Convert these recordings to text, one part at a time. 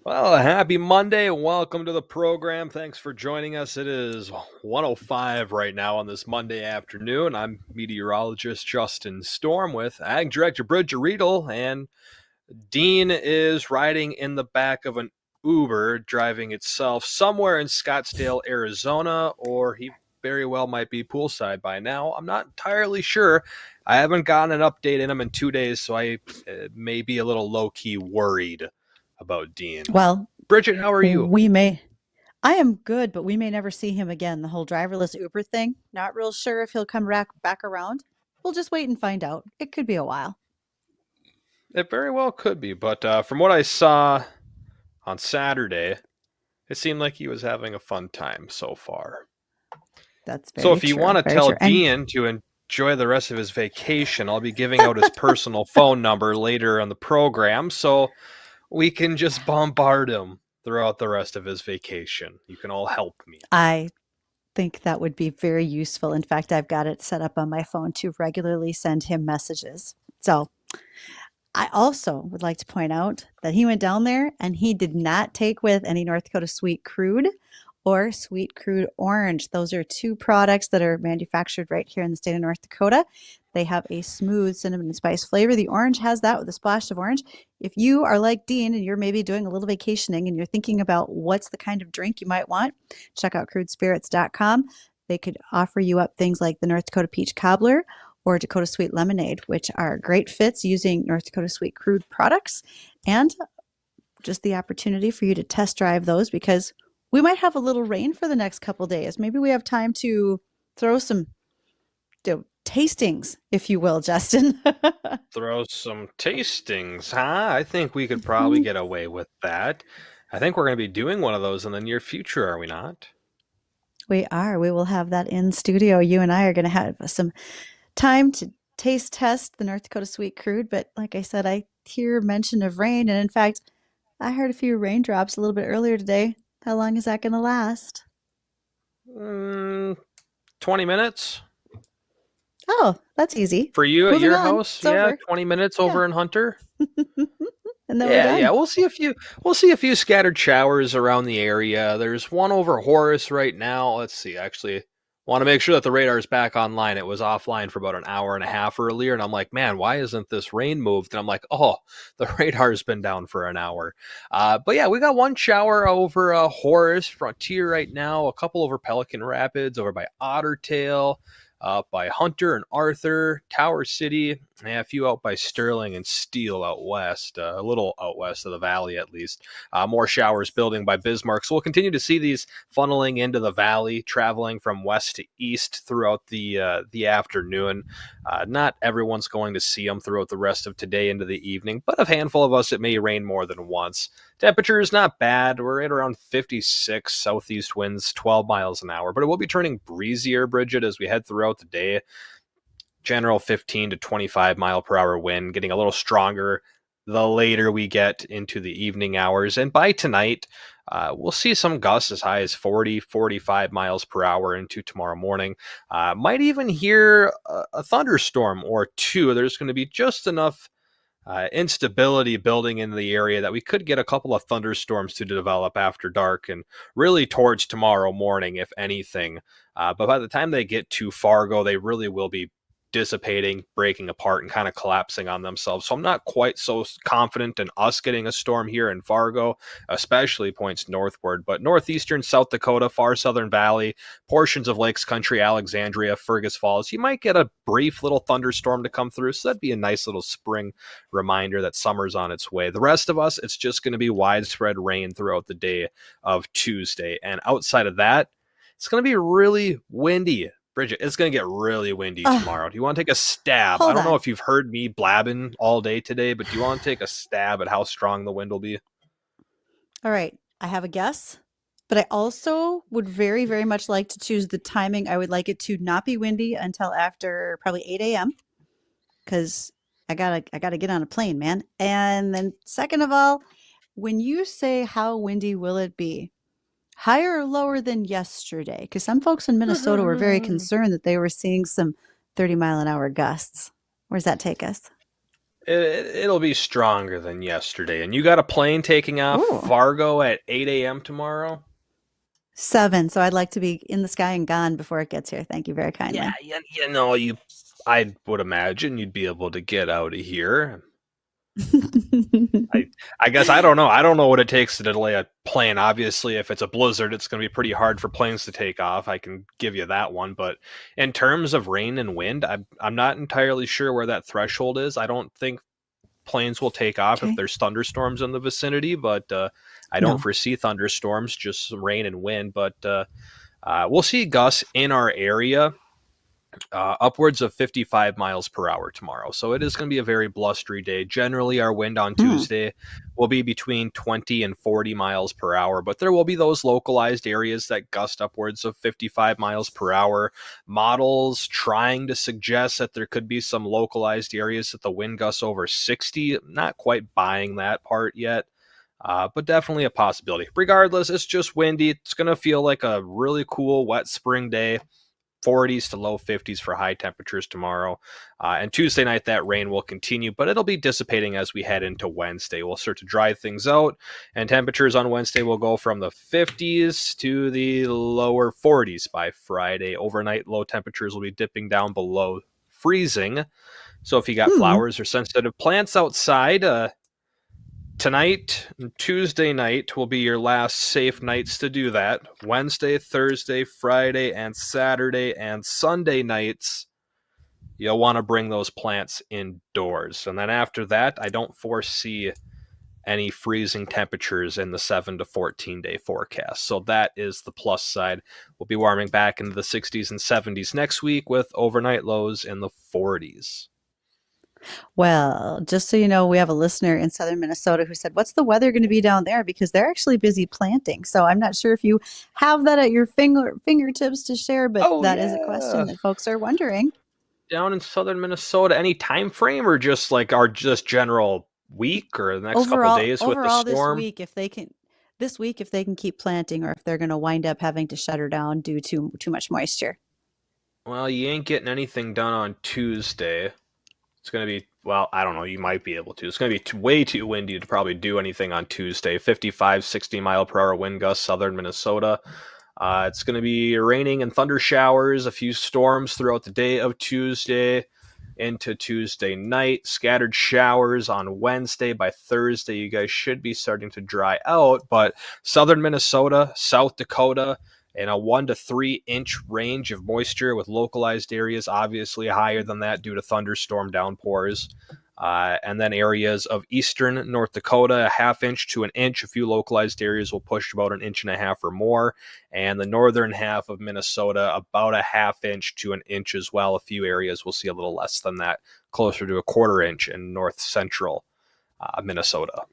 Well, happy Monday. Welcome to the program. Thanks for joining us. It is 1:05 right now on this Monday afternoon. I'm meteorologist Justin Storm with Ag Director Bridgette Readel, and Dean is riding in the back of an Uber driving itself somewhere in Scottsdale, Arizona, or he very well might be poolside by now. I'm not entirely sure. I haven't gotten an update in him in 2 days, so I may be a little low-key worried about Dean. Well, Bridgette, how are you? we may. I am good, but we may never see him again. The whole driverless Uber thing. Not real sure if he'll come back around. We'll just wait and find out. It could be a while. It very well could be, but from what I saw on Saturday, it seemed like he was having a fun time so far. That's So very if you want true. to Very tell true. And Dean to enjoy the rest of his vacation, I'll be giving out his personal phone number later on the program, so we can just bombard him throughout the rest of his vacation. You can all help me. I think that would be very useful. In fact, I've got it set up on my phone to regularly send him messages. So I also would like to point out that he went down there and he did not take with any North Dakota Sweet Crude or Sweet Crude Orange. Those are two products that are manufactured right here in the state of North Dakota. They have a smooth cinnamon and spice flavor. The orange has that with a splash of orange. If you are like Dean and you're maybe doing a little vacationing and you're thinking about what's the kind of drink you might want, check out crudespirits.com. They could offer you up things like the North Dakota Peach Cobbler or Dakota Sweet Lemonade, which are great fits using North Dakota Sweet Crude products, and just the opportunity for you to test drive those because we might have a little rain for the next couple days. Maybe we have time to throw some tastings, if you will, Justin. Throw some tastings, huh? I think we could probably get away with that. I think we're going to be doing one of those in the near future, are we not? We are. We will have that in studio. You and I are going to have some time to taste test the North Dakota Sweet Crude. But like I said, I hear mention of rain. And in fact, I heard a few raindrops a little bit earlier today. How long is that going to last? Mm, 20 minutes? Oh, that's easy. For you at Moving your on. house, It's yeah, over. 20 minutes Yeah. over in Hunter. And then we're Yeah, done. we'll see a few scattered showers around the area. There's one over Horace right now. Let's see, actually want to make sure that the radar is back online. It was offline for about an hour and a half earlier, and I'm like, man, why isn't this rain moved? And I'm like, oh, the radar's been down for an hour. But yeah, we got one shower over Horace Frontier right now, a couple over Pelican Rapids, over by Ottertail, up by Hunter and Arthur, Tower City, and a few out by Sterling and Steele out west, a little out west of the valley at least. More showers building by Bismarck. So we'll continue to see these funneling into the valley, traveling from west to east throughout the afternoon. Not everyone's going to see them throughout the rest of today into the evening, but a handful of us, it may rain more than once. Temperature is not bad. We're at around 56 southeast winds, 12 miles an hour, but it will be turning breezier, Bridgette, as we head throughout the day. General 15 to 25 mile per hour wind, getting a little stronger the later we get into the evening hours. And by tonight, we'll see some gusts as high as 40, 45 miles per hour into tomorrow morning. Might even hear a thunderstorm or two. There's going to be just enough instability building in the area that we could get a couple of thunderstorms to develop after dark and really towards tomorrow morning, if anything. But by the time they get to Fargo, they really will be dissipating, breaking apart, and kind of collapsing on themselves. So I'm not quite so confident in us getting a storm here in Fargo, especially points northward, but northeastern South Dakota, far southern valley, portions of Lakes Country, Alexandria, Fergus Falls, you might get a brief little thunderstorm to come through. So that'd be a nice little spring reminder that summer's on its way. The rest of us, it's just going to be widespread rain throughout the day of Tuesday. And outside of that, it's going to be really windy. Bridgette, it's going to get really windy tomorrow. Do you want to take a stab? I Hold don't know on. if you've heard me blabbing all day today, but do you want to take a stab at how strong the wind will be? All right. I have a guess, but I also would very, very much like to choose the timing. I would like it to not be windy until after probably 8 a.m. because I gotta get on a plane, man. And then second of all, when you say how windy will it be, higher or lower than yesterday? Because some folks in Minnesota were very concerned that they were seeing some 30-mile-an-hour gusts. Where's that take us? It'll be stronger than yesterday. And you got a plane taking off Ooh. Fargo at 8 a.m. tomorrow? 7. So I'd like to be in the sky and gone before it gets here. Thank you very Yeah, kindly. I would imagine you'd be able to get out of here. I I guess I don't know. I don't know what it takes to delay a plane. Obviously, if it's a blizzard, it's going to be pretty hard for planes to take off. I can give you that one. But in terms of rain and wind, I'm not entirely sure where that threshold is. I don't think planes will take off if Okay. there's thunderstorms in the vicinity, but I don't No. foresee thunderstorms, just some rain and wind. But we'll see gusts in our area upwards of 55 miles per hour tomorrow. So it is going to be a very blustery day. Generally, our wind on Hmm. Tuesday will be between 20 and 40 miles per hour, but there will be those localized areas that gust upwards of 55 miles per hour. Models trying to suggest that there could be some localized areas that the wind gusts over 60. Not quite buying that part yet. But definitely a possibility. Regardless, it's just windy. It's going to feel like a really cool, wet spring day. 40s to low 50s for high temperatures tomorrow. And Tuesday night, that rain will continue, but it'll be dissipating as we head into Wednesday. We'll start to dry things out, and temperatures on Wednesday will go from the 50s to the lower 40s by Friday. Overnight, low temperatures will be dipping down below freezing. So if you got Hmm. flowers or sensitive plants outside, tonight and Tuesday night will be your last safe nights to do that. Wednesday, Thursday, Friday, and Saturday and Sunday nights, you'll want to bring those plants indoors. And then after that, I don't foresee any freezing temperatures in the 7 to 14 day forecast. So that is the plus side. We'll be warming back into the 60s and 70s next week with overnight lows in the 40s. Well, just so you know, we have a listener in southern Minnesota who said, "What's the weather going to be down there?" Because they're actually busy planting. So I'm not sure if you have that at your fingertips to share, but Oh that is a question yeah. that folks are wondering. Down in southern Minnesota, any time frame or just like our just general week or the next couple Overall, days with the overall storm? this week if they can keep planting or if they're going to wind up having to shut her down due to too much moisture. Well, you ain't getting anything done on Tuesday. It's going to be, well, I don't know, you might be able to. It's going to be way too windy to probably do anything on Tuesday. 55, 60 mile per hour wind gusts, southern Minnesota. It's going to be raining and thunder showers, a few storms throughout the day of Tuesday into Tuesday night, scattered showers on Wednesday. By Thursday, you guys should be starting to dry out, but southern Minnesota, South Dakota, in a 1 to 3 inch range of moisture with localized areas obviously higher than that due to thunderstorm downpours. And then areas of eastern North Dakota, a half inch to an inch. A few localized areas will push about an inch and a half or more. And the northern half of Minnesota, about a half inch to an inch as well. A few areas will see a little less than that, closer to a quarter inch in north central Minnesota.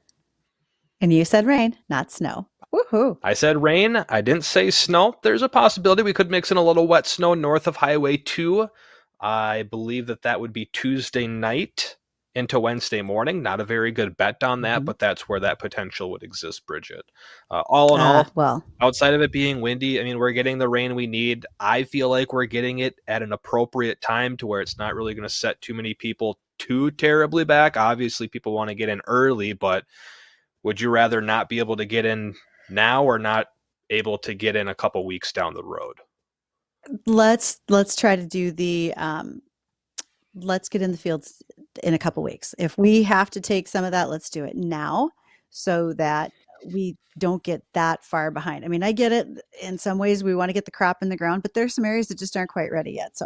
And you said rain, not snow. Woohoo. I said rain. I didn't say snow. There's a possibility we could mix in a little wet snow north of Highway 2. I believe that would be Tuesday night into Wednesday morning. Not a very good bet on that, Hmm. but that's where that potential would exist, Bridgette. All in all, Well, outside of it being windy, I mean, we're getting the rain we need. I feel like we're getting it at an appropriate time to where it's not really going to set too many people too terribly back. Obviously, people want to get in early, but would you rather not be able to get in now or not able to get in a couple weeks down the road? let's try to do the let's get in the fields in a couple weeks. If we have to take some of that, let's do it now so that we don't get that far behind. I mean, I get it. In some ways, we want to get the crop in the ground, but there's some areas that just aren't quite ready yet. So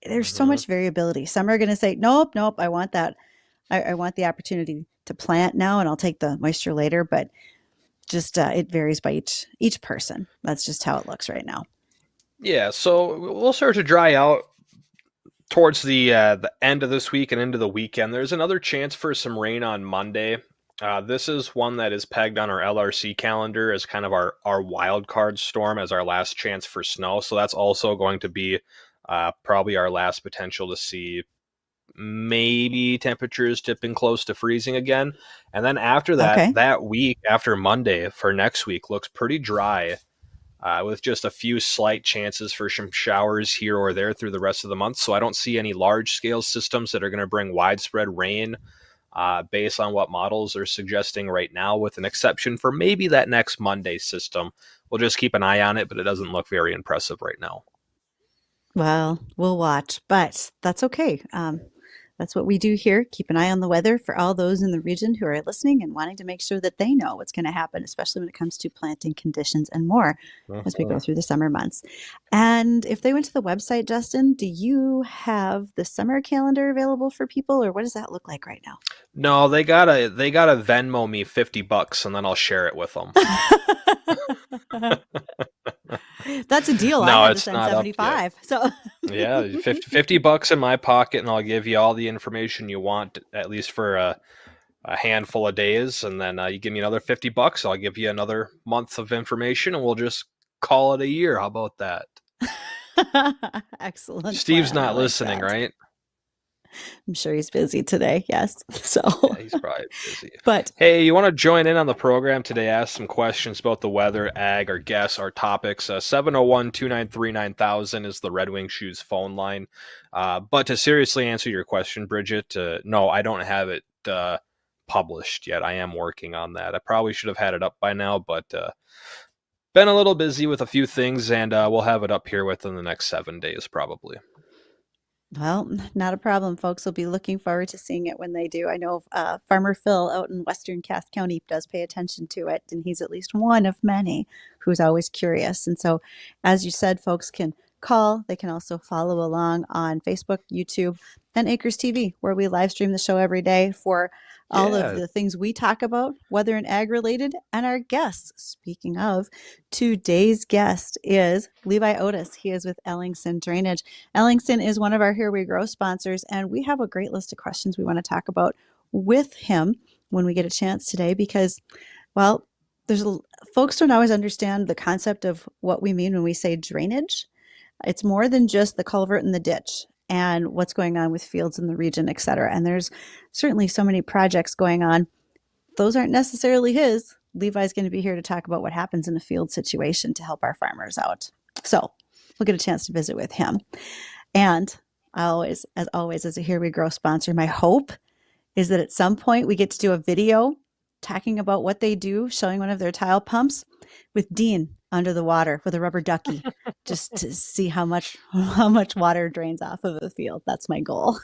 there's so Mm-hmm. much variability. Some are going to say, nope, nope, I want that. I want the opportunity to plant now and I'll take the moisture later. But just it varies by each person. That's just how it looks right now. Yeah, so we'll start to dry out towards the end of this week and into the weekend. There's another chance for some rain on Monday. This is one that is pegged on our LRC calendar as kind of our wild card storm as our last chance for snow. So that's also going to be probably our last potential to see maybe temperatures dipping close to freezing again. And then after that, Okay. that week after Monday for next week looks pretty dry with just a few slight chances for some showers here or there through the rest of the month. So I don't see any large scale systems that are going to bring widespread rain based on what models are suggesting right now, with an exception for maybe that next Monday system. We'll just keep an eye on it, but it doesn't look very impressive right now. Well, we'll watch, but that's okay. That's what we do here. Keep an eye on the weather for all those in the region who are listening and wanting to make sure that they know what's going to happen, especially when it comes to planting conditions and more as we go Mhm. through the summer months. And if they went to the website, Justin, do you have the summer calendar available for people, or what does that look like right now? No, they gotta Venmo me $50 and then I'll share it with them. That's a deal. I No, had to it's send not up yet. 75. So Yeah, $50 in my pocket, and I'll give you all the information you want, at least for a handful of days, and then you give me another $50, I'll give you another month of information, and we'll just call it a year. How about that? excellent Steve's plan. I not like listening, that. right? I'm sure he's busy today. Yes. So, Yeah, he's probably busy. but Hey, you want to join in on the program today? Ask some questions about the weather, ag, or guess our topics. 701 is the Red Wing Shoes phone line. But to seriously answer your question, Bridgette, no, I don't have it published yet. I am working on that. I probably should have had it up by now, but been a little busy with a few things, and we'll have it up here within the next 7 days, probably. well, not a problem. Folks will be looking forward to seeing it when they do. I know Farmer Phil out in Western Cass County does pay attention to it, and he's at least one of many who's always curious. And so, as you said, folks can call. They can also follow along on Facebook, YouTube, and Acres TV, where we live stream the show every day for all of Yeah, the things we talk about, weather and ag related, and our guests. Speaking of, today's guest is Levi Otis. He is with Ellingson Drainage. Ellingson is one of our Here We Grow sponsors, and we have a great list of questions we want to talk about with him when we get a chance today because, well, there's folks don't always understand the concept of what we mean when we say drainage. It's more than just the culvert and the ditch and what's going on with fields in the region, et cetera. And there's certainly so many projects going on. Those aren't necessarily his. Levi's going to be here to talk about what happens in a field situation to help our farmers out. So we'll get a chance to visit with him. And as always, as a Here We Grow sponsor, my hope is that at some point we get to do a video talking about what they do, showing one of their tile pumps with Dean under the water with a rubber ducky, just to see how much water drains off of the field. That's my goal.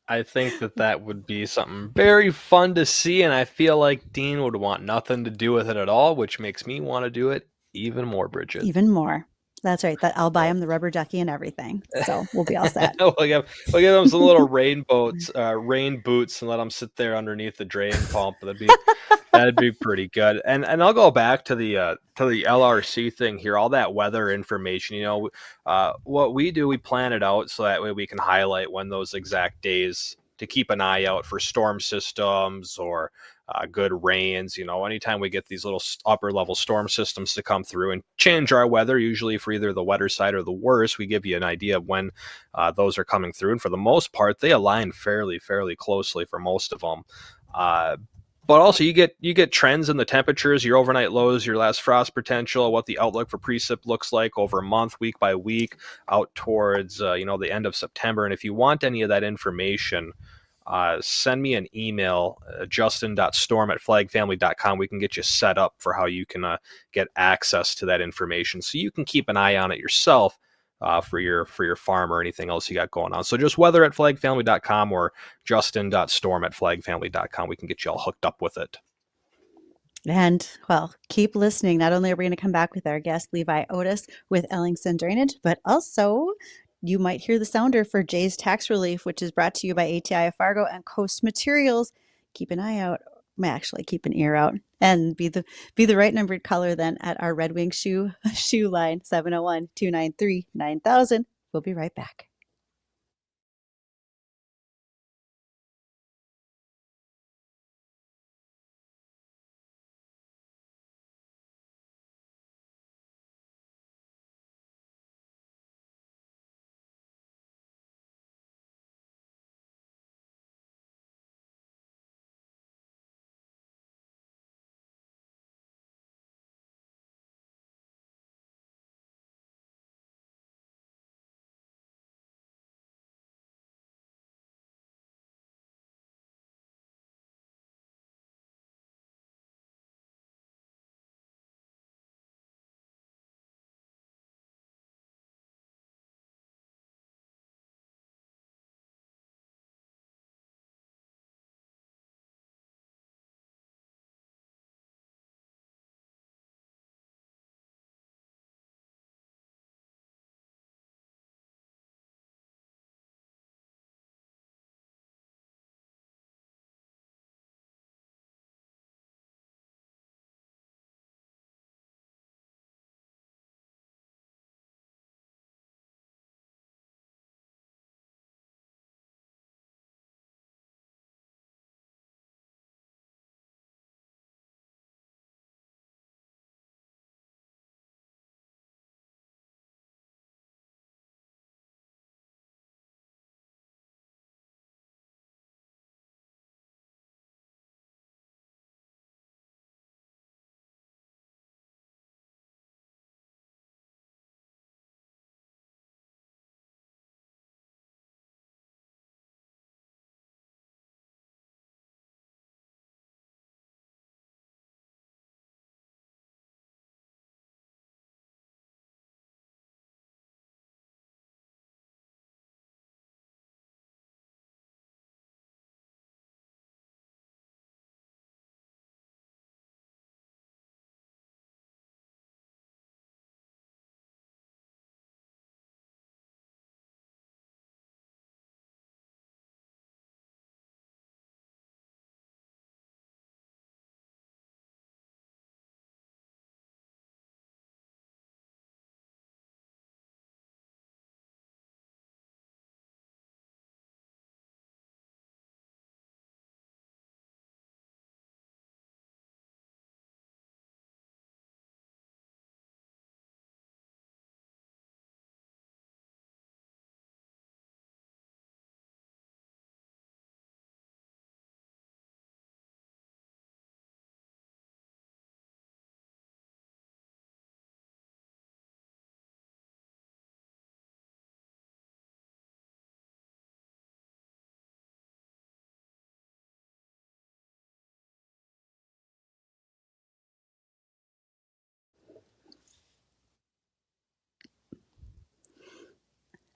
I think that would be something very fun to see, and I feel like Dean would want nothing to do with it at all, which makes me want to do it even more, Bridgette. Even more. That's right. That I'll buy him the rubber ducky and everything. So we'll be all set. We'll give him some little rain boots, and let him sit there underneath the drain pump. That'd be pretty good. And I'll go back to the LRC thing here. All that weather information, what we do, we plan it out so that way we can highlight when those exact days to keep an eye out for storm systems or good rains. Anytime we get these little upper level storm systems to come through and change our weather, usually for either the wetter side or the worse, we give you an idea of when those are coming through. And for the most part, they align fairly closely for most of them. Uh, but also, you get trends in the temperatures, your overnight lows, your last frost potential, what the outlook for precip looks like over a month, week by week, out towards the end of September. And if you want any of that information, send me an email, justin.storm@flagfamily.com. We can get you set up for how you can get access to that information, so you can keep an eye on it yourself for your farm or anything else you got going on. So just weather@flagfamily.com or justin.storm@flagfamily.com. We can get you all hooked up with it. And well, keep listening. Not only are we going to come back with our guest, Levi Otis with Ellingson Drainage, but also you might hear the sounder for Jay's Tax Relief, which is brought to you by ATI of Fargo and Coast Materials. Keep an eye out, actually keep an ear out, and be the right numbered caller then at our Red Wing shoe line 701-293-9000. We'll be right back.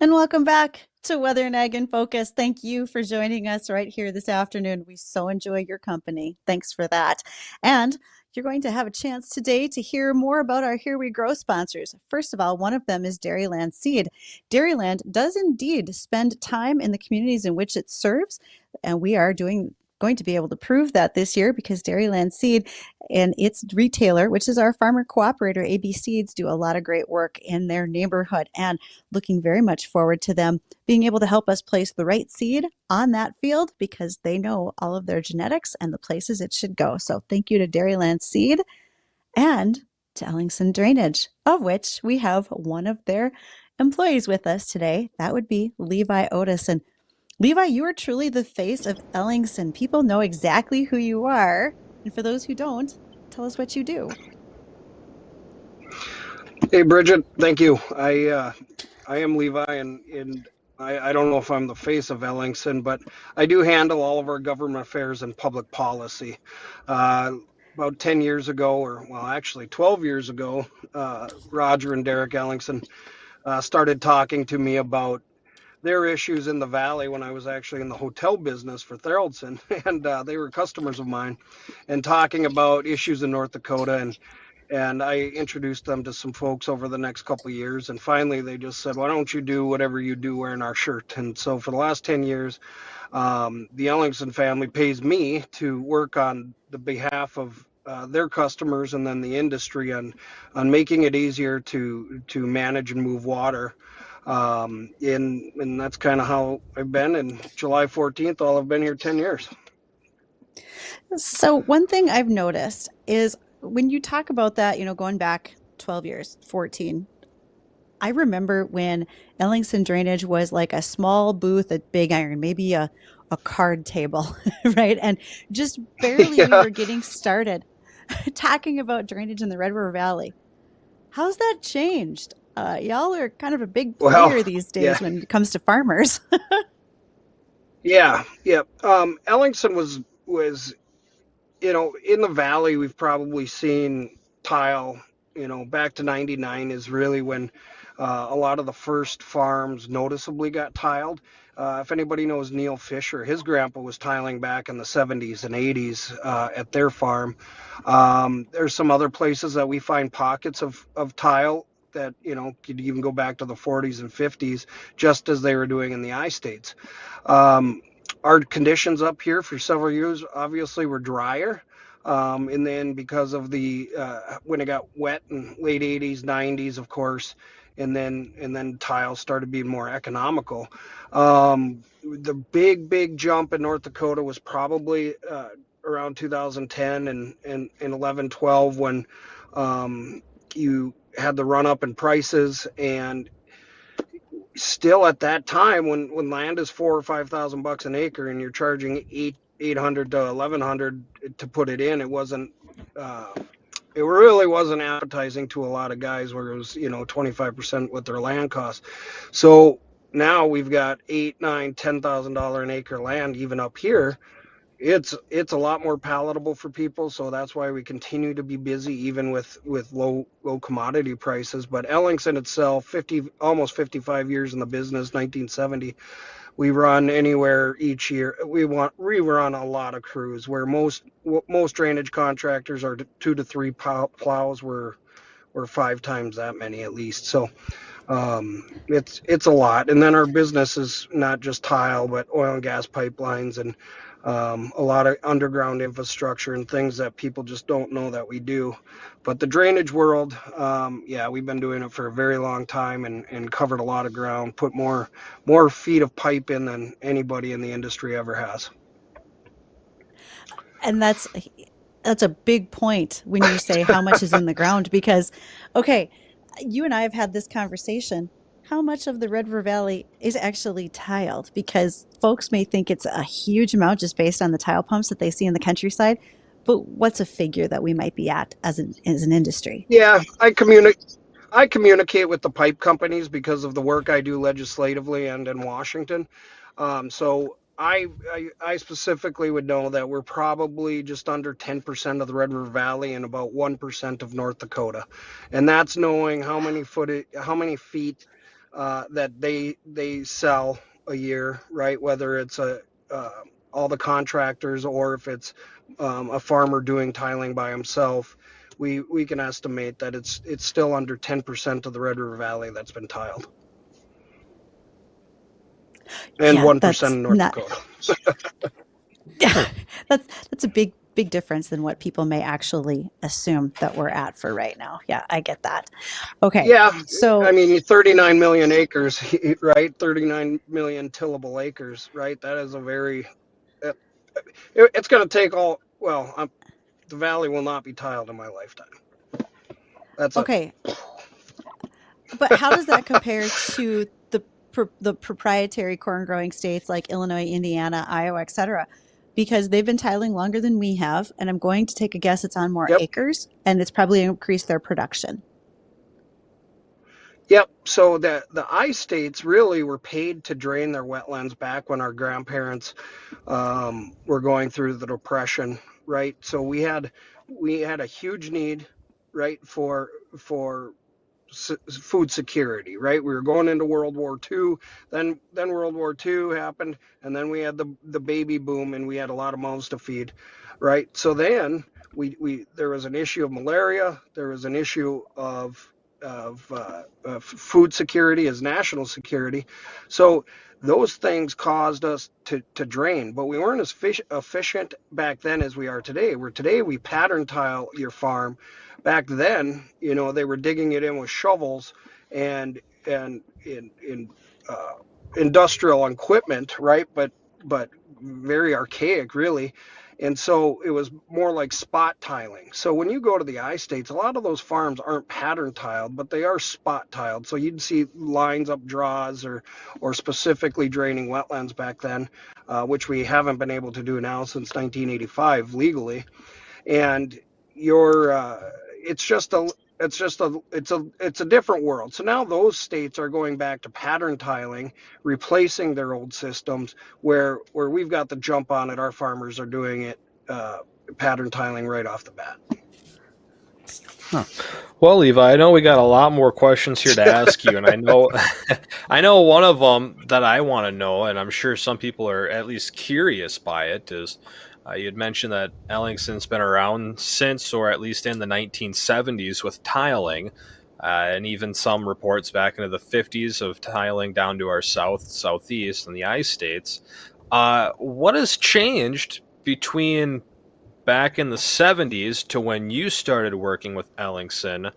And welcome back to Weather and Ag in Focus. Thank you for joining us right here this afternoon. We so enjoy your company. Thanks for that. And you're going to have a chance today to hear more about our Here We Grow sponsors. First of all, one of them is Dairyland Seed. Dairyland does indeed spend time in the communities in which it serves, and we are going to be able to prove that this year because Dairyland Seed and its retailer, which is our farmer cooperator, AB Seeds, do a lot of great work in their neighborhood, and looking very much forward to them being able to help us place the right seed on that field because they know all of their genetics and the places it should go. So thank you to Dairyland Seed and to Ellingson Drainage, of which we have one of their employees with us today. That would be Levi Otis. And Levi, you are truly the face of Ellingson. People know exactly who you are. And for those who don't, tell us what you do. Hey, Bridgette, thank you. I am Levi, and I don't know if I'm the face of Ellingson, but I do handle all of our government affairs and public policy. Uh, about 10 years ago, or well, actually 12 years ago, Roger and Derek Ellingson started talking to me about their issues in the valley when I was actually in the hotel business for Theraldson, and they were customers of mine, and talking about issues in North Dakota, and I introduced them to some folks over the next couple of years, and finally they just said, "Why don't you do whatever you do wearing our shirt?" And so for the last 10 years, the Ellingson family pays me to work on the behalf of their customers and then the industry on making it easier to manage and move water. And that's kind of how I've been. And July 14th, I've been here 10 years. So, one thing I've noticed is when you talk about that, going back 12 years, 14, I remember when Ellingson Drainage was like a small booth at Big Iron, maybe a card table, right? And just barely we Yeah. were getting started talking about drainage in the Red River Valley. How's that changed? Y'all are kind of a big Well, player these yeah. days when it comes to farmers. Yeah. Yeah. Ellingson was in the valley, we've probably seen tile, back to 99 is really when a lot of the first farms noticeably got tiled. If anybody knows Neil Fisher, his grandpa was tiling back in the 70s and 80s at their farm. There's some other places that we find pockets of tile that, could even go back to the 40s and 50s, just as they were doing in the I-states. Um, our conditions up here for several years obviously were drier. And then because of the when it got wet in late 80s, 90s, of course, and then tiles started being more economical. The big jump in North Dakota was probably around 2010 and 11, 12 when you had the run up in prices, and still at that time when land is $4,000 or $5,000 an acre and you're charging 800 to 1100 to put it in, uh, it really wasn't appetizing to a lot of guys where it was 25% what their land costs. So now we've got 8, 9, $10,000 an acre land even up here. It's a lot more palatable for people, so that's why we continue to be busy even with low commodity prices. But Ellingson itself, 50 almost 55 years in the business, 1970. We run anywhere each year. We run a lot of crews where most drainage contractors are 2 to 3 plows. We're 5 times that many at least. So it's a lot. And then our business is not just tile, but oil and gas pipelines and a lot of underground infrastructure and things that people just don't know that we do. But the drainage world, yeah, we've been doing it for a very long time and covered a lot of ground, put more feet of pipe in than anybody in the industry ever has. And that's a big point when you say how much is in the ground because okay, you and I have had this conversation. How much of the Red River Valley is actually tiled? Because folks may think it's a huge amount just based on the tile pumps that they see in the countryside. But what's a figure that we might be at as an industry? Yeah, I communicate with the pipe companies because of the work I do legislatively and in Washington. So I specifically would know that we're probably just under 10% of the Red River Valley and about 1% of North Dakota, and that's knowing how many feet that they sell a year, right? Whether it's all the contractors or if it's a farmer doing tiling by himself, we can estimate that it's still under 10% of the Red River Valley that's been tiled, and Yeah, 1% that's in North not. Dakota. Yeah, that's a big difference than what people may actually assume that we're at for right now. Yeah, I get that. Okay, Yeah, I so mean 39 million acres, right? 39 million tillable acres, right? That is a very it's going to take all. Well, the valley will not be tiled in my lifetime. That's a okay, but how does that compare to the proprietary corn growing states like Illinois, Indiana, Iowa, et cetera? Because they've been tiling longer than we have, and I'm going to take a guess it's on more yep. acres, and it's probably increased their production. Yep. So the I states really were paid to drain their wetlands back when our grandparents were going through the depression, right? So we had a huge need, right, for food security, right? We were going into World War II, then World War II happened, and then we had the baby boom, and we had a lot of mouths to feed, right? So then we there was an issue of malaria, there was an issue of food security as national security. So those things caused us to drain, but we weren't as efficient back then as we are today. Where today we pattern tile your farm. Back then, they were digging it in with shovels and in uh, industrial equipment, right? But very archaic, really. And so it was more like spot tiling. So when you go to the I states, a lot of those farms aren't pattern tiled, but they are spot tiled. So you'd see lines up draws or specifically draining wetlands back then, which we haven't been able to do now since 1985 legally. And you're it's a different world. So now those states are going back to pattern tiling, replacing their old systems where we've got the jump on it. Our farmers are doing it pattern tiling right off the bat. Huh. Well, Levi, I know we got a lot more questions here to ask you, and I know, I know one of them that I want to know, and I'm sure some people are at least curious by it. Is you had mentioned that Ellingson's been around since, or at least in the 1970s, with tiling, and even some reports back into the 50s of tiling down to our southeast, and the I states. What has changed between back in the 70s to when you started working with Ellingson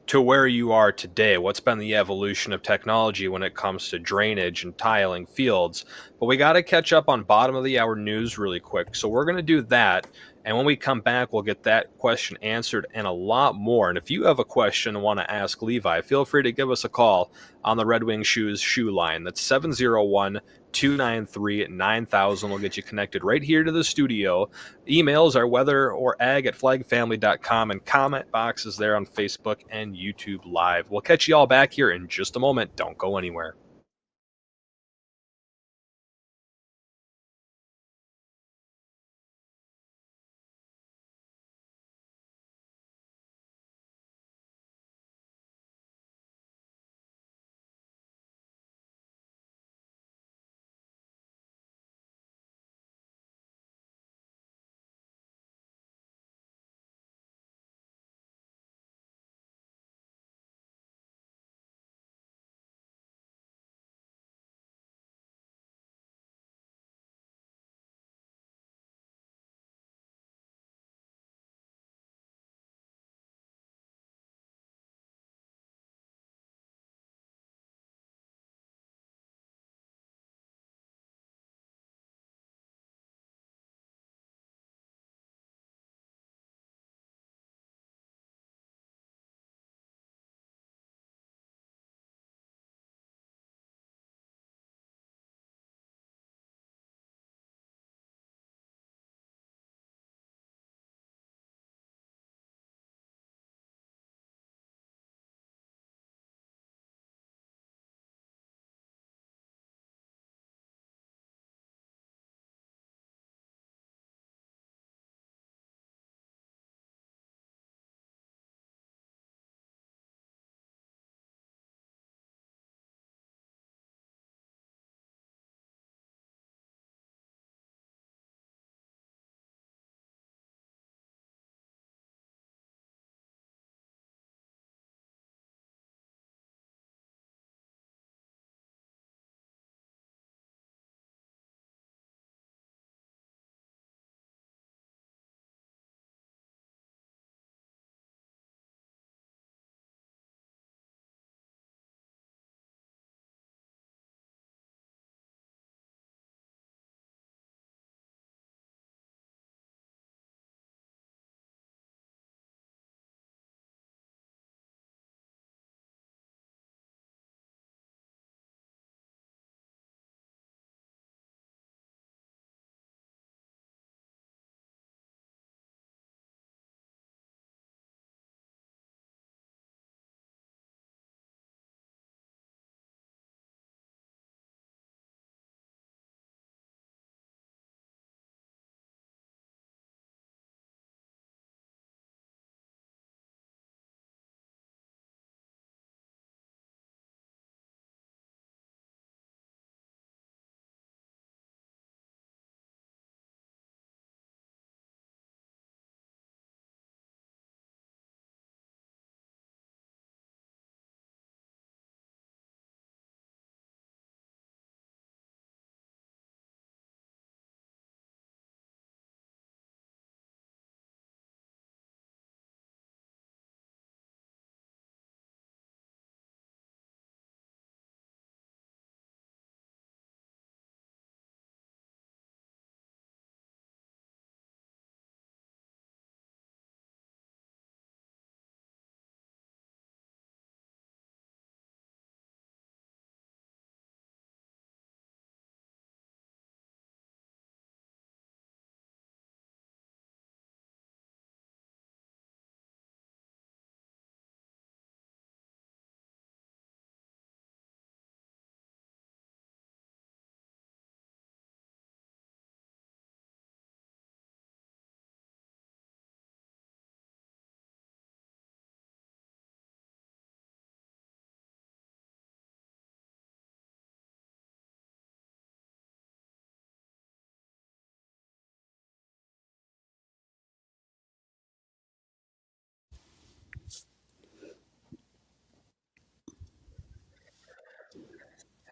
to where you are today? What's been the evolution of technology when it comes to drainage and tiling fields? But we got to catch up on bottom of the hour news really quick. So we're going to do that. And when we come back, we'll get that question answered and a lot more. And if you have a question and want to ask Levi, feel free to give us a call on the Red Wing Shoes shoe line. That's 701-293-9000. We'll get you connected right here to the studio. Emails are weather or ag at flagfamily.com, and comment boxes there on Facebook and YouTube Live. We'll catch you all back here in just a moment. Don't go anywhere.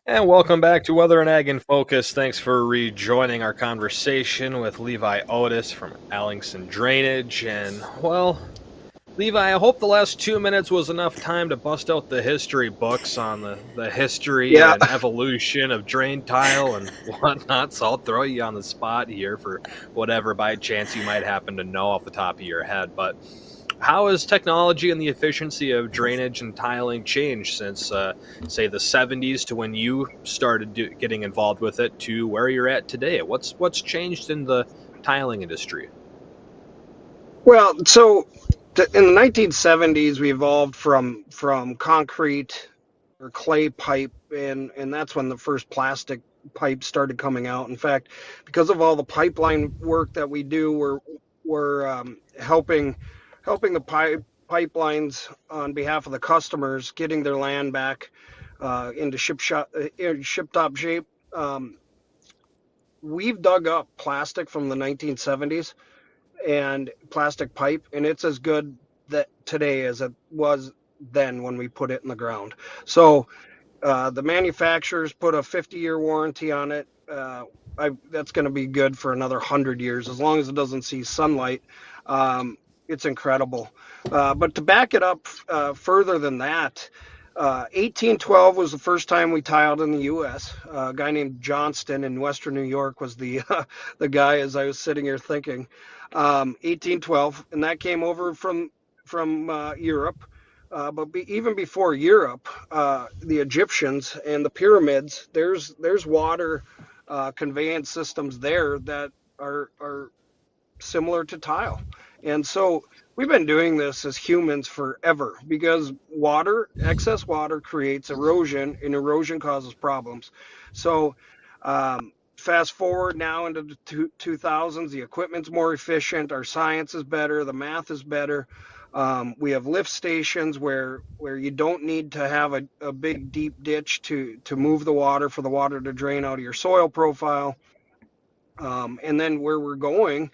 And welcome back to Weather and Ag in Focus. Thanks for rejoining our conversation with Levi Otis from Ellingson Drainage. And, well, Levi, I hope the last 2 minutes was enough time to bust out the history books on the history Yeah. and evolution of drain tile and whatnot. So I'll throw you on the spot here for whatever by chance you might happen to know off the top of your head. But how has technology and the efficiency of drainage and tiling changed since, say, the '70s to when you started getting involved with it to where you're at today? What's changed in the tiling industry? Well, so in the 1970s, we evolved from concrete or clay pipe, and that's when the first plastic pipes started coming out. In fact, because of all the pipeline work that we do, we're helping the pipelines on behalf of the customers, getting their land back into ship top shape. Um, we've dug up plastic from the 1970s and plastic pipe, and it's as good that today as it was then when we put it in the ground. So the manufacturers put a 50-year warranty on it. That's going to be good for another 100 years as long as it doesn't see sunlight. It's incredible. But to back it up further than that, 1812 was the first time we tiled in the U.S. A guy named Johnston in Western New York was the the guy as I was sitting here thinking. 1812, and that came over from Europe. Even before Europe, the Egyptians and the pyramids, there's water conveyance systems there that are similar to tile. And so we've been doing this as humans forever because excess water creates erosion, and erosion causes problems. So fast forward now into the 2000s, the equipment's more efficient, our science is better, the math is better. We have lift stations where you don't need to have a big deep ditch to move the water for the water to drain out of your soil profile. And then where we're going,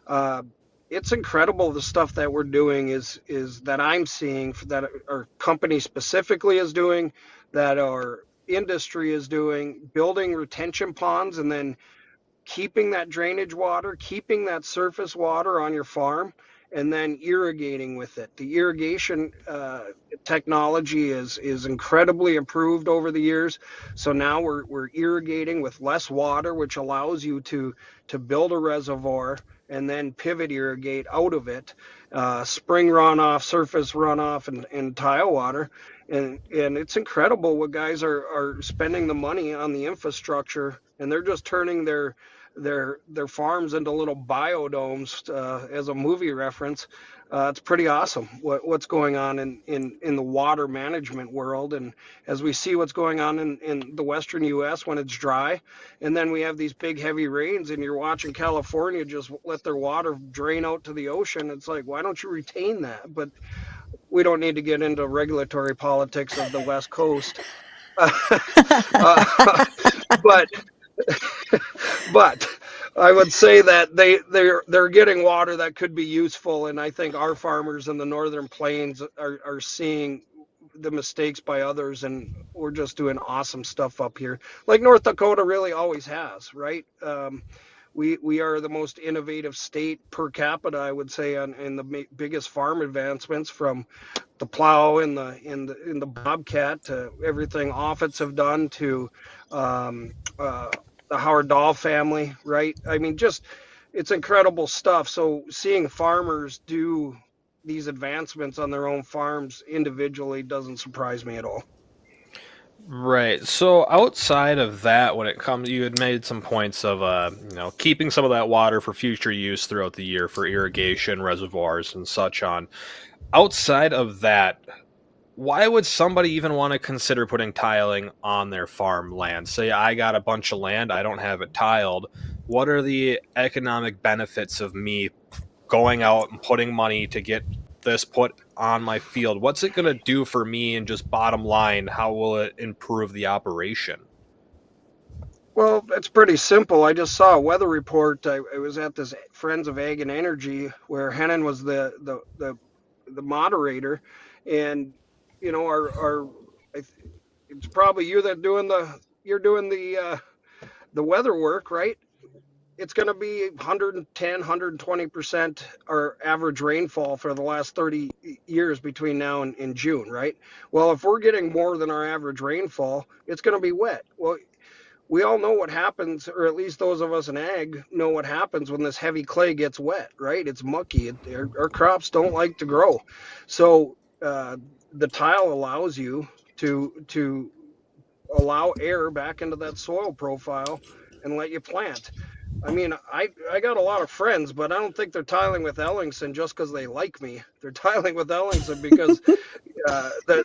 uh, it's incredible the stuff that we're doing is that I'm seeing that our company specifically is doing, that our industry is doing, building retention ponds and then keeping that drainage water, keeping that surface water on your farm, and then irrigating with it. The irrigation technology is incredibly improved over the years. So now we're irrigating with less water, which allows you to build a reservoir and then pivot irrigate out of it, spring runoff, surface runoff, and tile water. And it's incredible what guys are spending the money on the infrastructure, and they're just turning their farms into little biodomes as a movie reference. It's pretty awesome what's going on in the water management world. And as we see what's going on in the western US when it's dry, and then we have these big heavy rains, and you're watching California just let their water drain out to the ocean. It's like, why don't you retain that? But we don't need to get into regulatory politics of the West Coast. But but I would say that they're getting water that could be useful, and I think our farmers in the northern plains are seeing the mistakes by others, and we're just doing awesome stuff up here, like North Dakota really always has, right? We are the most innovative state per capita, I would say, in the biggest farm advancements, from the plow in the Bobcat to everything Offits have done to um, the Howard Dahl family, right? I mean, just it's incredible stuff. So seeing farmers do these advancements on their own farms individually doesn't surprise me at all. Right. So outside of that, when it comes, you had made some points of, keeping some of that water for future use throughout the year for irrigation, reservoirs, and such on. Outside of that, why would somebody even want to consider putting tiling on their farm land? Say I got a bunch of land, I don't have it tiled. What are the economic benefits of me going out and putting money to get this put on my field? What's it going to do for me, and just bottom line, how will it improve the operation? Well, it's pretty simple. I just saw a weather report. I was at this Friends of Ag and Energy where Hennon was the moderator, and our it's probably you that doing the weather work, right? It's going to be 110, 120% our average rainfall for the last 30 years between now and June, right? Well, if we're getting more than our average rainfall, it's going to be wet. Well, we all know what happens, or at least those of us in ag know what happens when this heavy clay gets wet, right? It's mucky. Our crops don't like to grow. So the tile allows you to allow air back into that soil profile and let you plant. I mean, I got a lot of friends, but I don't think they're tiling with Ellingson just because they like me. They're tiling with Ellingson because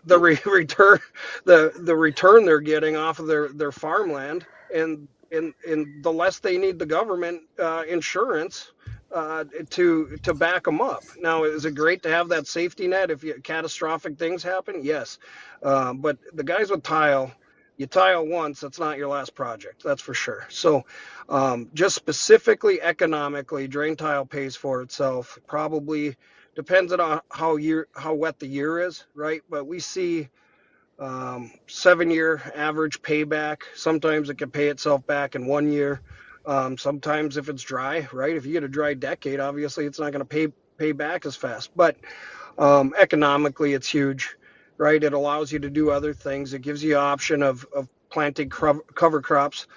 return the return they're getting off of their farmland, and the less they need the government insurance to back them up. Now, is it great to have that safety net if catastrophic things happen? Yes, but the guys with tile, you tile once, that's not your last project, that's for sure. So just specifically economically, drain tile pays for itself. Probably depends on how wet the year is, right? But we see 7-year average payback. Sometimes it can pay itself back in 1 year. Sometimes if it's dry, right? If you get a dry decade, obviously it's not going to pay back as fast. But economically, it's huge, right? It allows you to do other things. It gives you the option of planting cover crops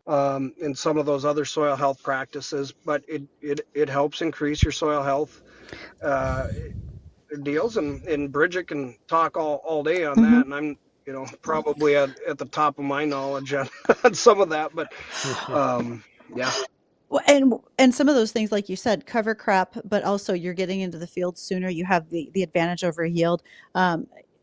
and some of those other soil health practices, but it helps increase your soil health deals, and Bridgette can talk all day on Mm-hmm. that, and I'm probably at the top of my knowledge on some of that, but yeah. Well, and some of those things, like you said, cover crop, but also you're getting into the field sooner. You have the advantage over yield.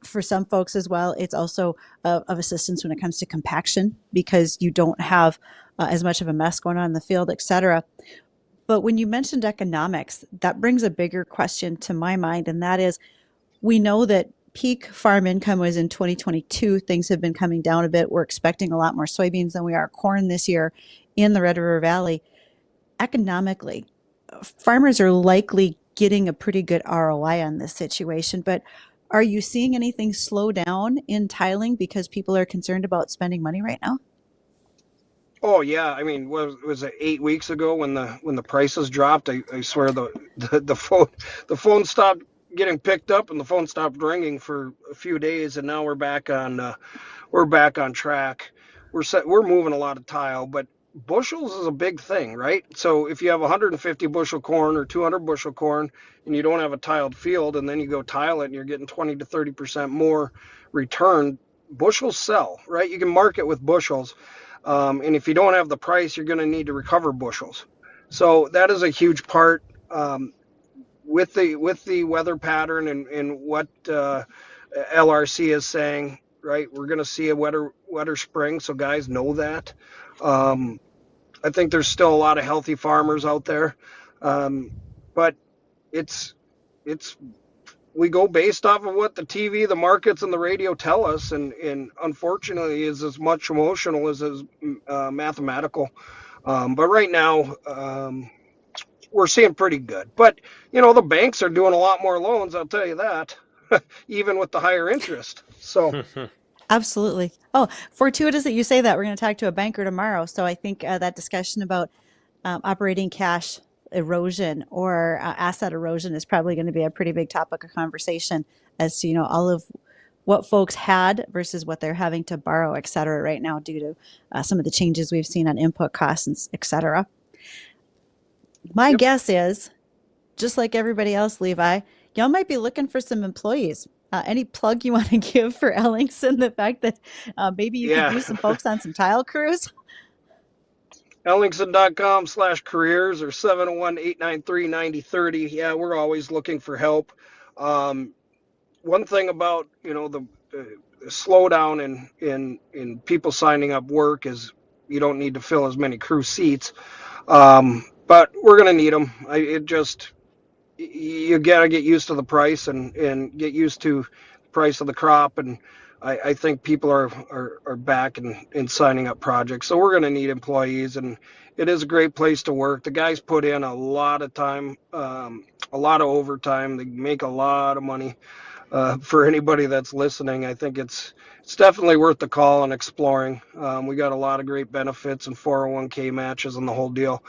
For some folks as well, it's also of assistance when it comes to compaction because you don't have as much of a mess going on in the field, et cetera. But when you mentioned economics, that brings a bigger question to my mind, and that is, we know that peak farm income was in 2022. Things have been coming down a bit. We're expecting a lot more soybeans than we are corn this year in the Red River Valley. Economically, farmers are likely getting a pretty good ROI on this situation, but are you seeing anything slow down in tiling because people are concerned about spending money right now? Oh yeah, I mean, was it 8 weeks ago when the prices dropped? I swear the phone stopped getting picked up and the phone stopped ringing for a few days, and now we're back on track. We're moving a lot of tile, but bushels is a big thing, right? So if you have 150 bushel corn or 200 bushel corn and you don't have a tiled field, and then you go tile it and you're getting 20 to 30% more return, bushels sell, right? You can market with bushels. And if you don't have the price, you're going to need to recover bushels. So that is a huge part with the weather pattern and what LRC is saying. Right, we're going to see a wetter spring, so guys know that. I think there's still a lot of healthy farmers out there, but it's we go based off of what the TV, the markets, and the radio tell us, and unfortunately is as much emotional as mathematical. But right now, we're seeing pretty good. But the banks are doing a lot more loans, I'll tell you that, even with the higher interest. So Absolutely. Oh, fortuitous that you say that. We're going to talk to a banker tomorrow. So I think that discussion about operating cash erosion or asset erosion is probably going to be a pretty big topic of conversation as to, all of what folks had versus what they're having to borrow, et cetera, right now due to some of the changes we've seen on input costs, and et cetera. My Yep. guess is, just like everybody else, Levi, y'all might be looking for some employees. Any plug you want to give for Ellingson? The fact that maybe you could Yeah. use some folks on some tile crews? Ellingson.com/careers or 701-893-9030. Yeah, we're always looking for help. One thing about the slowdown in people signing up work is you don't need to fill as many crew seats, but we're going to need them. You got to get used to the price and get used to the price of the crop, and I think people are back and signing up projects, so we're going to need employees, and it is a great place to work. The guys put in a lot of time, a lot of overtime. They make a lot of money. for anybody that's listening. I think it's definitely worth the call and exploring. We got a lot of great benefits and 401k matches and the whole deal.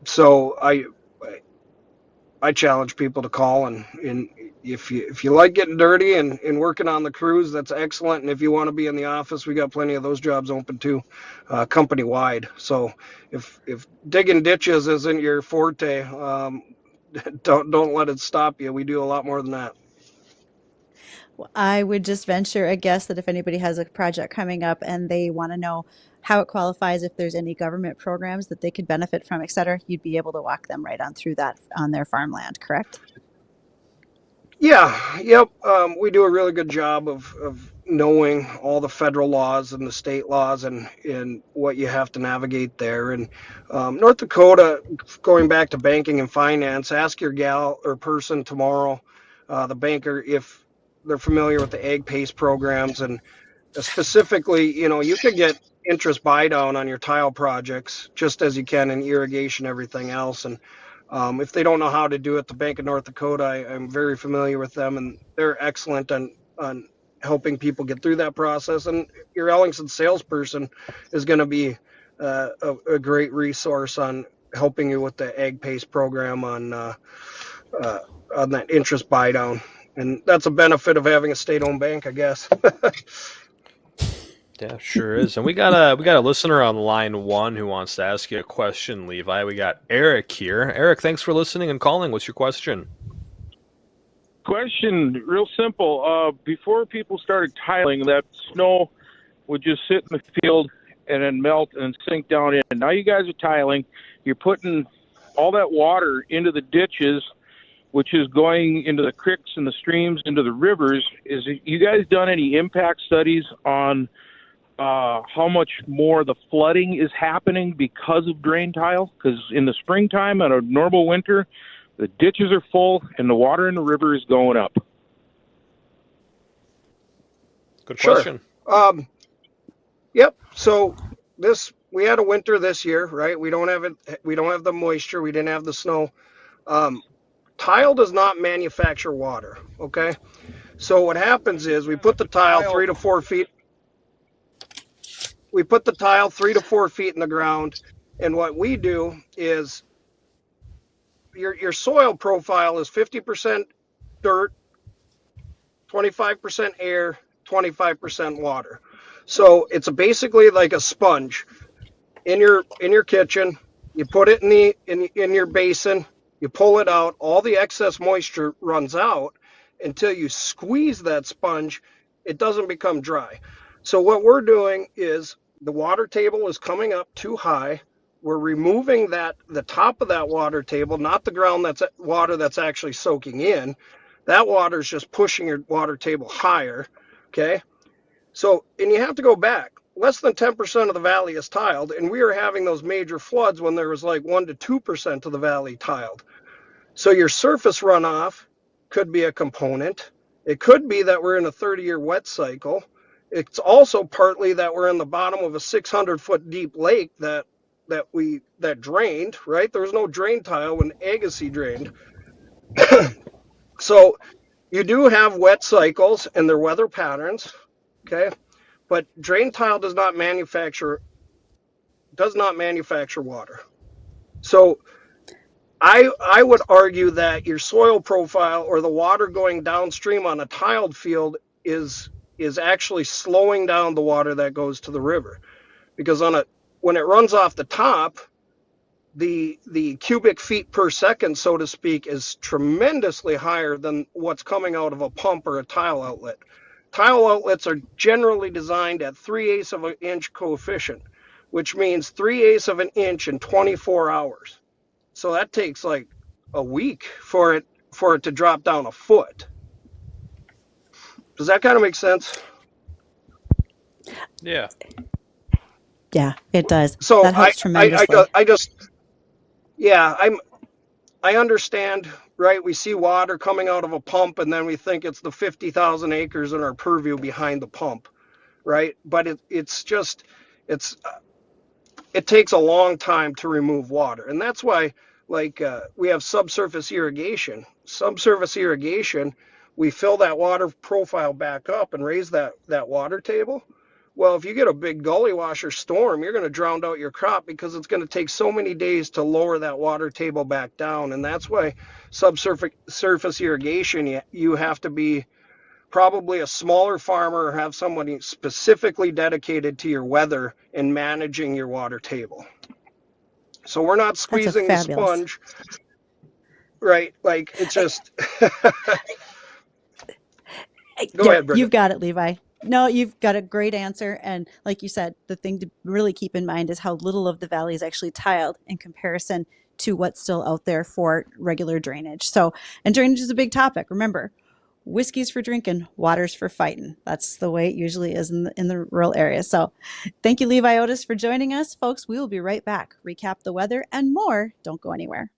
So I challenge people to call, and if you like getting dirty and working on the crews, that's excellent. And if you want to be in the office, we got plenty of those jobs open too, company wide. So if digging ditches isn't your forte, don't let it stop you. We do a lot more than that. I would just venture a guess that if anybody has a project coming up and they want to know how it qualifies, if there's any government programs that they could benefit from, et cetera, you'd be able to walk them right on through that on their farmland, correct? Yeah, yep. We do a really good job of knowing all the federal laws and the state laws and what you have to navigate there. And North Dakota, going back to banking and finance, ask your gal or person tomorrow, the banker, if they're familiar with the ag PACE programs. And specifically, you could get interest buy down on your tile projects just as you can in irrigation, everything else. And if they don't know how to do it, the Bank of North Dakota, I'm very familiar with them, and they're excellent on helping people get through that process. And your Ellingson salesperson is going to be a great resource on helping you with the Ag PACE program on that interest buy down. And that's a benefit of having a state-owned bank, I guess. Yeah, sure is. And we got a listener on line one who wants to ask you a question, Levi. We got Eric here. Eric, thanks for listening and calling. What's your question? Question, real simple. Before people started tiling, that snow would just sit in the field and then melt and sink down in. Now you guys are tiling. You're putting all that water into the ditches, which is going into the creeks and the streams, into the rivers. You guys done any impact studies on how much more the flooding is happening because of drain tile? Because in the springtime and a normal winter, the ditches are full and the water in the river is going up. Good question. Sure. Yep. So we had a winter this year, right? We don't have it. We don't have the moisture. We didn't have the snow. Tile does not manufacture water. Okay. So what happens is we put the tile 3 to 4 feet. We put the tile 3 to 4 feet in the ground, and what we do is your soil profile is 50% dirt, 25% air, 25% water. So it's basically like a sponge in your kitchen. You put it in your basin, you pull it out, all the excess moisture runs out until you squeeze that sponge. It doesn't become dry. So what we're doing is the water table is coming up too high. We're removing the top of that water table, not the ground that's water that's actually soaking in. That water is just pushing your water table higher. Okay. So, and you have to go back. Less than 10% of the valley is tiled, and we are having those major floods when there was like 1 to 2% of the valley tiled. So your surface runoff could be a component. It could be that we're in a 30-year wet cycle. It's also partly that we're in the bottom of a 600-foot deep lake that drained, right? There was no drain tile when Agassiz drained. So you do have wet cycles and their weather patterns, okay? But drain tile does not manufacture water. So I would argue that your soil profile or the water going downstream on a tiled field is actually slowing down the water that goes to the river, because when it runs off the top, the cubic feet per second, so to speak, is tremendously higher than what's coming out of a pump or a tile outlet. Tile outlets are generally designed at 3/8 of an inch coefficient, which means 3/8 of an inch in 24 hours. So that takes like a week for it to drop down a foot. Does that kind of make sense? Yeah. Yeah, it does. So That helps tremendously. I understand, right? We see water coming out of a pump, and then we think it's the 50,000 acres in our purview behind the pump, right? But it takes a long time to remove water, and that's why, we have subsurface irrigation. Subsurface irrigation we fill that water profile back up and raise that water table. Well, if you get a big gully washer storm, you're going to drown out your crop because it's going to take so many days to lower that water table back down. And that's why subsurface irrigation, you have to be probably a smaller farmer or have somebody specifically dedicated to your weather and managing your water table. So we're not squeezing the sponge, right? Like it's just. Go ahead, Bridgette. You've got it, Levi. No, you've got a great answer. And like you said, the thing to really keep in mind is how little of the valley is actually tiled in comparison to what's still out there for regular drainage. So, and drainage is a big topic. Remember, whiskey's for drinking, water's for fighting. That's the way it usually is in the rural areas. So thank you, Levi Otis, for joining us. Folks, we will be right back. Recap the weather and more. Don't go anywhere.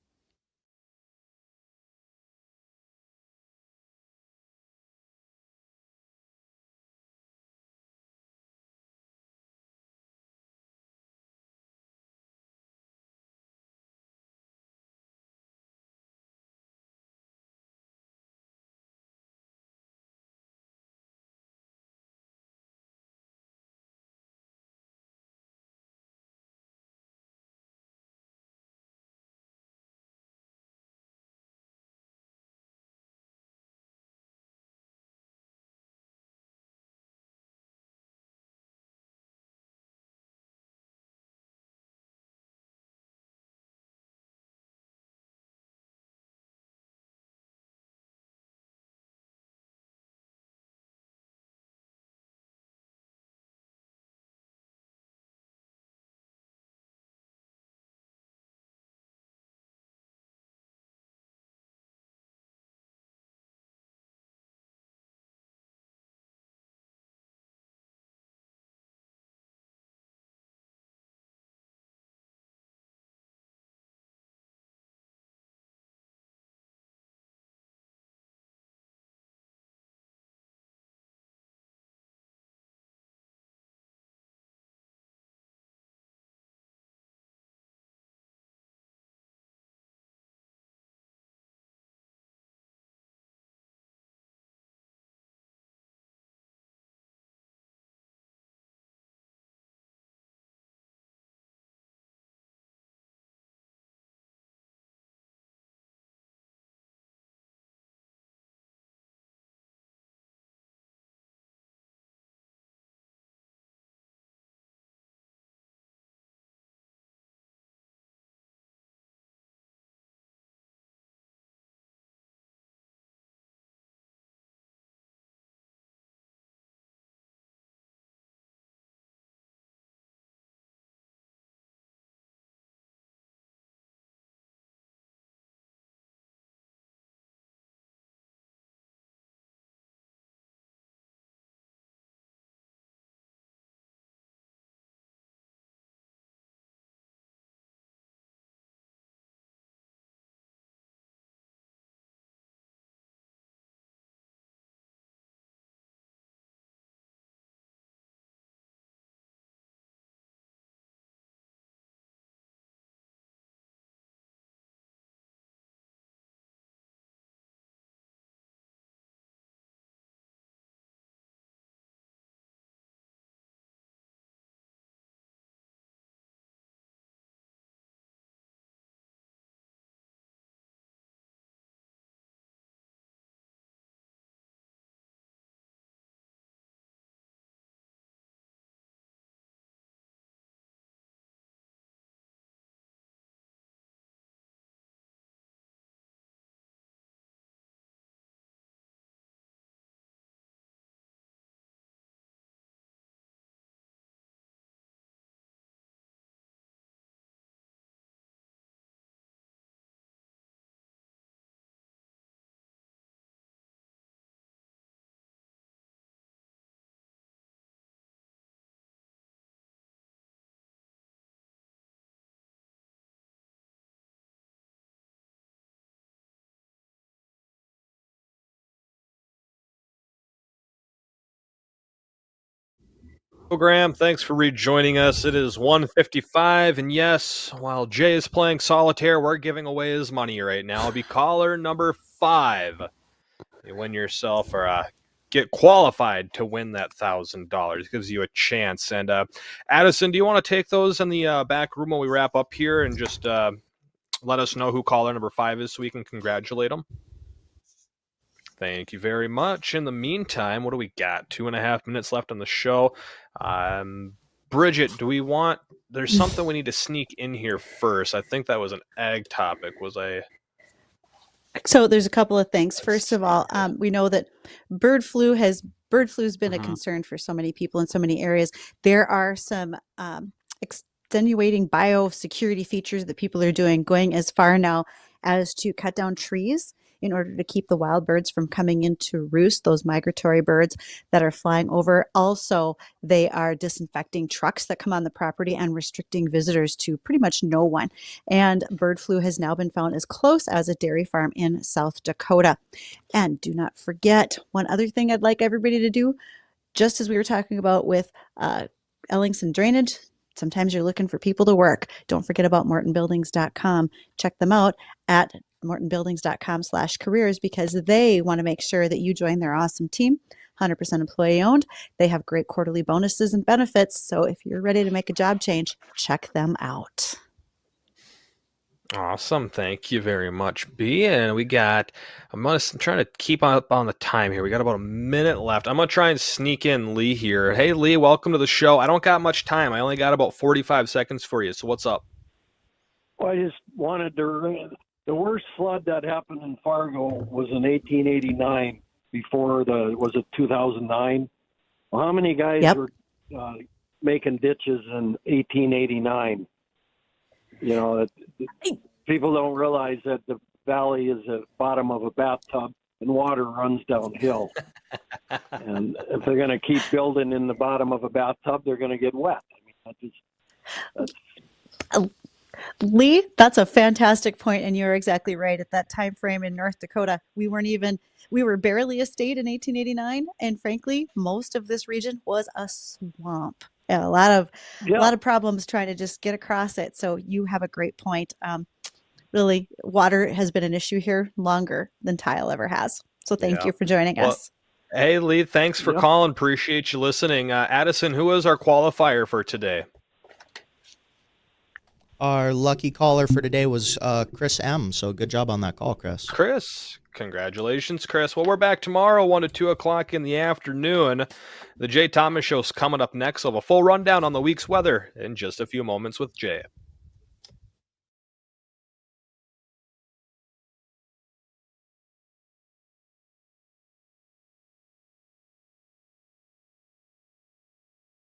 Graham, thanks for rejoining us. It is 1:55, and yes, while Jay is playing solitaire, we're giving away his money right now. It'll be caller number 5. You win yourself or get qualified to win that $1,000. Gives you a chance. And Addison, do you want to take those in the back room when we wrap up here and just let us know who caller number 5 is so we can congratulate them? Thank you very much. In the meantime, what do we got? 2.5 minutes left on the show. Bridgette, there's something we need to sneak in here first. I think that was an ag topic. So there's a couple of things. First of all, we know that bird flu's been a concern for so many people in so many areas. There are some extenuating biosecurity features that people are doing, going as far now as to cut down trees in order to keep the wild birds from coming in to roost, those migratory birds that are flying over. Also, they are disinfecting trucks that come on the property and restricting visitors to pretty much no one. And bird flu has now been found as close as a dairy farm in South Dakota. And do not forget, one other thing I'd like everybody to do, just as we were talking about with Ellingson drainage, sometimes you're looking for people to work. Don't forget about mortonbuildings.com. Check them out at mortonbuildings.com/careers because they want to make sure that you join their awesome team. 100% employee owned. They have great quarterly bonuses and benefits. So if you're ready to make a job change, check them out. Awesome. Thank you very much, B. And I'm trying to keep up on the time here. We got about a minute left. I'm going to try and sneak in Lee here. Hey, Lee, welcome to the show. I don't got much time. I only got about 45 seconds for you. So what's up? Well, I just wanted to. The worst flood that happened in Fargo was in 1889. Before was it 2009? Well, how many guys were making ditches in 1889? You know, people don't realize that the valley is the bottom of a bathtub and water runs downhill. And if they're going to keep building in the bottom of a bathtub, they're going to get wet. I mean, that's Lee, that's a fantastic point, and you're exactly right. At that time frame in North Dakota, we were barely a state in 1889, and frankly, most of this region was a swamp. Yeah, a lot of problems trying to just get across it. So you have a great point. Really, water has been an issue here longer than tile ever has. So thank you for joining us. Hey, Lee, thanks for calling. Appreciate you listening. Addison, who is our qualifier for today? Our lucky caller for today was Chris M. So good job on that call, Chris. Chris, congratulations, Chris. Well, we're back tomorrow, 1 to 2 o'clock in the afternoon. The Jay Thomas Show's coming up next. So a full rundown on the week's weather in just a few moments with Jay.